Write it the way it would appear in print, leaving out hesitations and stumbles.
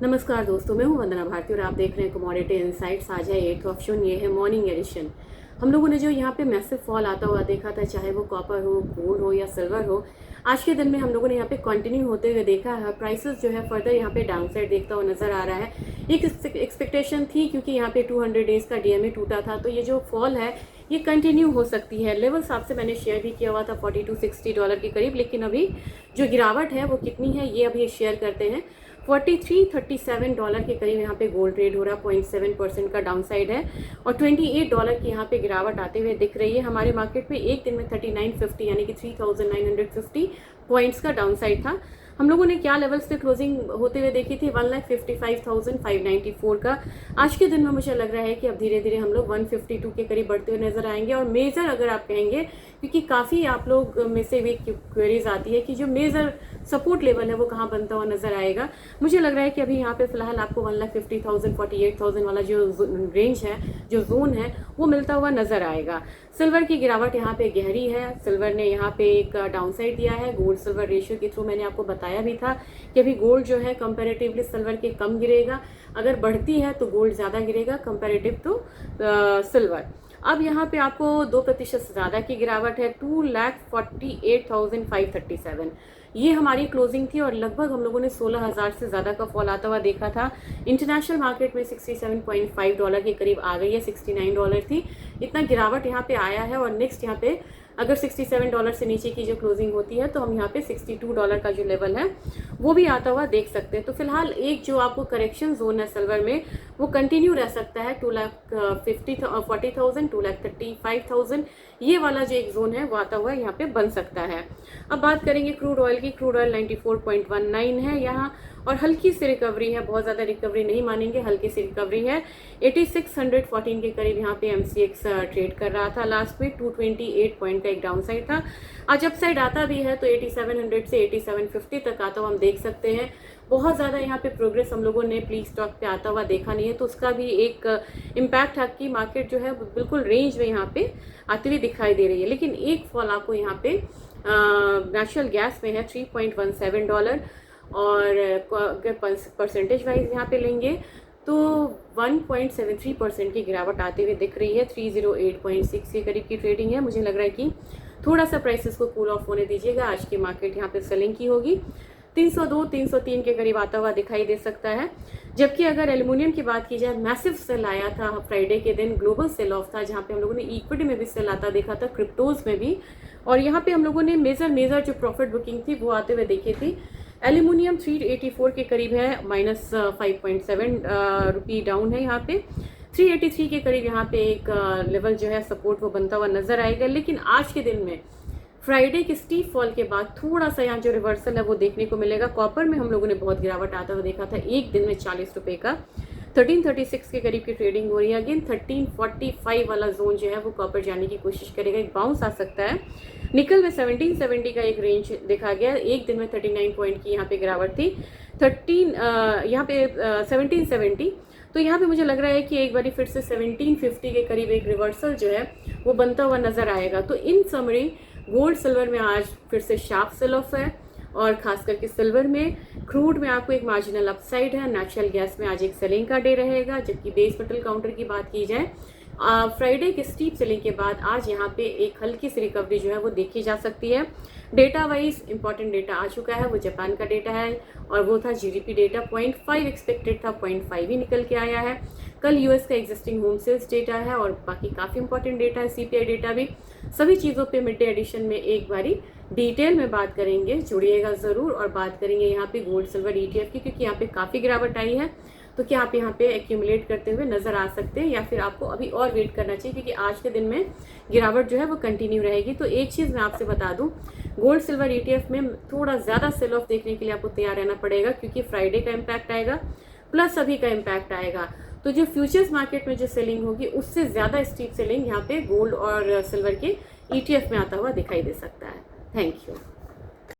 नमस्कार दोस्तों, मैं हूं वंदना भारती और आप देख रहे हैं कमोडिटी इनसाइट्स। आज है 8 ऑप्शन, ये है मॉर्निंग एडिशन। हम लोगों ने जो यहाँ पे मैसिव फॉल आता हुआ देखा था, चाहे वो कॉपर हो, गोल्ड हो या सिल्वर हो, आज के दिन में हम लोगों ने यहाँ पे कंटिन्यू होते हुए देखा है। प्राइसेस जो है फर्दर यहाँ पे डाउन साइड देखता हुआ नजर आ रहा है। एक एक्सपेक्टेशन थी क्योंकि यहाँ पे 200 डेज का डीएमए टूटा था, तो ये जो फॉल है ये कंटिन्यू हो सकती है। लेवल्स आपसे मैंने शेयर भी किया हुआ था $42-60 के करीब, लेकिन अभी जो गिरावट है वो कितनी है ये अभी शेयर करते हैं। $43-37 के करीब यहाँ पे गोल्ड ट्रेड हो रहा है, 0.7% का डाउन साइड है और $28 की यहाँ पे गिरावट आते हुए दिख रही है। हमारे मार्केट में एक दिन में 3950 यानी कि 3950 पॉइंट्स का डाउन साइड था। हम लोगों ने क्या लेवल्स पे क्लोजिंग होते हुए देखी थी, 1,55,594 का। आज के दिन में मुझे लग रहा है कि अब धीरे धीरे हम लोग 152 के करीब बढ़ते हुए नजर आएंगे। और मेजर अगर आप कहेंगे, क्योंकि काफ़ी आप लोग में से भी क्वेरीज आती है कि जो मेजर सपोर्ट लेवल है वो कहाँ बनता हुआ नजर आएगा। मुझे लग रहा है कि अभी यहाँ पे फिलहाल आपको 1,50,000 48,000 वाला जो रेंज है, जो जोन है, वो मिलता हुआ नजर आएगा। सिल्वर की गिरावट यहाँ पे गहरी है। सिल्वर ने यहाँ पे एक डाउन साइड दिया है। गोल्ड सिल्वर रेशियो के थ्रू मैंने आपको बताया भी था कि अभी गोल्ड जो है कंपैरेटिवली सिल्वर के कम गिरेगा। अगर बढ़ती है तो गोल्ड ज़्यादा गिरेगा कंपैरेटिव टू सिल्वर। अब यहाँ पे आपको 2% ज़्यादा की गिरावट है, 2,48,537। ये हमारी क्लोजिंग थी और लगभग हम लोगों ने 16,000 से ज़्यादा का फॉल आता हुआ देखा था। इंटरनेशनल मार्केट में $67.5 के करीब आ गई है, $69 थी। इतना गिरावट यहाँ पे आया है और नेक्स्ट यहाँ पे अगर $67 से नीचे की जो क्लोजिंग होती है तो हम यहाँ पे $62 का जो लेवल है वो भी आता हुआ देख सकते हैं। तो फिलहाल एक जो आपको करेक्शन जोन है सिल्वर में वो कंटिन्यू रह सकता है, 2,40,000 2,35,000 ये वाला जो एक जोन है वो आता हुआ यहाँ पे बन सकता है। अब बात करेंगे क्रूड ऑयल की। क्रूड ऑयल 94.19 है यहाँ और हल्की सी रिकवरी है, बहुत ज़्यादा रिकवरी नहीं मानेंगे, हल्की सी रिकवरी है। 8614 के करीब यहाँ पे एमसीएक्स ट्रेड कर रहा था। लास्ट में 228 पॉइंट का एक डाउन साइड था। आज अप साइड आता भी है तो 8700 से 8750 तक आता हुआ हम देख सकते हैं। बहुत ज़्यादा यहाँ पे प्रोग्रेस हम लोगों ने प्ली स्टॉक पे आता हुआ देखा नहीं है, तो उसका भी एक इम्पैक्ट है कि मार्केट जो है बिल्कुल रेंज में यहाँ पे आती हुई दिखाई दे रही है। लेकिन एक फॉल आपको यहाँ पे नेचुरल गैस में है, $3.17 और अगर परसेंटेज वाइज यहाँ पे लेंगे तो 1.73% की गिरावट आते हुए दिख रही है। 308.6 के करीब की ट्रेडिंग है। मुझे लग रहा है कि थोड़ा सा प्राइसेस को कूल ऑफ होने दीजिएगा। आज की मार्केट यहाँ पे सेलिंग की होगी, 302-303 के करीब आता हुआ दिखाई दे सकता है। जबकि अगर एल्युमिनियम की बात की जाए, मैसिव सेल आया था फ्राइडे के दिन, ग्लोबल सेल ऑफ था जहाँ पे हम लोगों ने इक्विटी में भी सेल आता देखा था, क्रिप्टोज में भी, और यहाँ पे हम लोगों ने मेजर जो प्रॉफिट बुकिंग थी वो आते हुए देखी थी। एल्यूमिनियम 384 के करीब है, -5.7 रुपी डाउन है यहाँ पे। 383 के करीब यहाँ पे एक लेवल जो है सपोर्ट वो बनता हुआ नजर आएगा। लेकिन आज के दिन में फ्राइडे के स्टीप फॉल के बाद थोड़ा सा यहाँ जो रिवर्सल है वो देखने को मिलेगा। कॉपर में हम लोगों ने बहुत गिरावट आता हुआ देखा था, एक दिन में 40 रुपए का 1336 के करीब की ट्रेडिंग हो रही है। अगेन 1345 वाला जोन जो है वो कॉपर जाने की कोशिश करेगा, एक बाउंस आ सकता है। निकल में 1770 का एक रेंज देखा गया, एक दिन में 39 पॉइंट की यहाँ पे गिरावट थी, 1770। तो यहाँ पे मुझे लग रहा है कि एक बारी फिर से 1750 के करीब एक रिवर्सल जो है वो बनता हुआ नजर आएगा। तो इन समरी गोल्ड सिल्वर में आज फिर से शार्प सेल ऑफ है और खास करके सिल्वर में। क्रूड में आपको एक मार्जिनल अपसाइड है। नेचुरल गैस में आज एक सेलिंग का डे रहेगा। जबकि बेस मेटल काउंटर की बात की जाए, फ्राइडे के स्टीप सेलिंग के बाद आज यहाँ पे एक हल्की सी रिकवरी जो है वो देखी जा सकती है। डेटा वाइज इंपॉर्टेंट डेटा आ चुका है, वो जापान का डेटा है और वो था जीडीपी डेटा। 0.5 एक्सपेक्टेड था, 0.5 ही निकल के आया है। कल यूएस का एग्जिस्टिंग होम सेल्स डेटा है और बाकी काफ़ी इंपॉर्टेंट डेटा है, सीपीआई डेटा भी। सभी चीज़ों पे मिड डे एडिशन में एक बारी डिटेल में बात करेंगे, जुड़िएगा ज़रूर। और बात करेंगे यहाँ पे गोल्ड सिल्वर ETF की, क्योंकि यहाँ पे काफ़ी गिरावट आई है। तो क्या आप यहाँ पे एक्यूमुलेट करते हुए नजर आ सकते हैं या फिर आपको अभी और वेट करना चाहिए, क्योंकि आज के दिन में गिरावट जो है वो कंटिन्यू रहेगी। तो एक चीज़ मैं आपसे बता दूं, गोल्ड सिल्वर ETF में थोड़ा ज़्यादा सेल ऑफ देखने के लिए आपको तैयार रहना पड़ेगा, क्योंकि फ्राइडे का इम्पैक्ट आएगा प्लस अभी का इम्पैक्ट आएगा। तो जो फ्यूचर्स मार्केट में जो सेलिंग होगी उससे ज़्यादा स्टीप सेलिंग यहाँ पे गोल्ड और सिल्वर के ETF में आता हुआ दिखाई दे सकता है। Thank you.